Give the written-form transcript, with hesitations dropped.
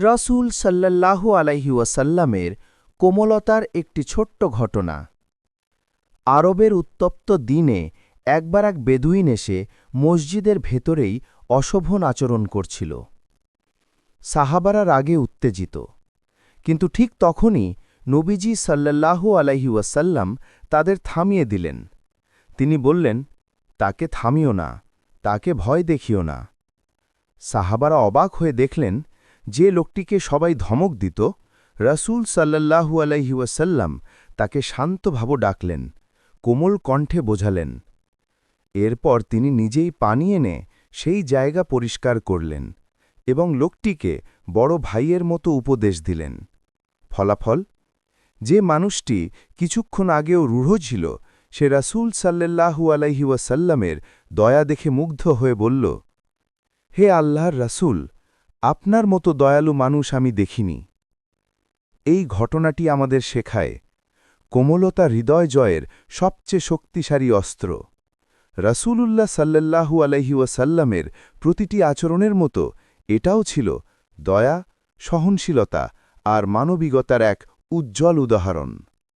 রসূল সাল্লাল্লাহু আলাইহি ওয়াসাল্লামের কোমলতার একটি ছোট্ট ঘটনা। আরবের উত্তপ্ত দিনে একবার এক বেদুইন এসে মসজিদের ভেতরেই অশোভন আচরণ করছিল। সাহাবারা রাগে উত্তেজিত, কিন্তু ঠিক তখনই নবীজি সাল্লাল্লাহু আলাইহি ওয়াসাল্লাম তাদের থামিয়ে দিলেন। তিনি বললেন, তাকে থামিও না, তাকে ভয় দেখিও না। সাহাবারা অবাক হয়ে দেখলেন, যে লোকটিকে সবাই ধমক দিত, রাসূল সাল্লাল্লাহু আলাইহি ওয়াসাল্লাম তাকে শান্তভাবে ডাকলেন, কোমল কণ্ঠে বোঝালেন। এরপর তিনি নিজেই পানি এনে সেই জায়গা পরিষ্কার করলেন এবং লোকটিকে বড় ভাইয়ের মতো উপদেশ দিলেন। ফলাফল, যে মানুষটি কিছুক্ষণ আগেও রূঢ় ছিল, সে রাসূল সাল্লাল্লাহু আলাইহি ওয়াসাল্লামের দয়া দেখে মুগ্ধ হয়ে বলল, হে আল্লাহর রাসূল, আপনার মতো দয়ালু মানুষ আমি দেখিনি। এই ঘটনাটি আমাদের শেখায়, কোমলতা হৃদয় জয়ের সবচেয়ে শক্তিশালী অস্ত্র। রাসূলুল্লাহ সাল্লাল্লাহু আলাইহি ওয়াসাল্লামের প্রতিটি আচরণের মতো এটাও ছিল দয়া, সহনশীলতা আর মানবিকতার এক উজ্জ্বল উদাহরণ।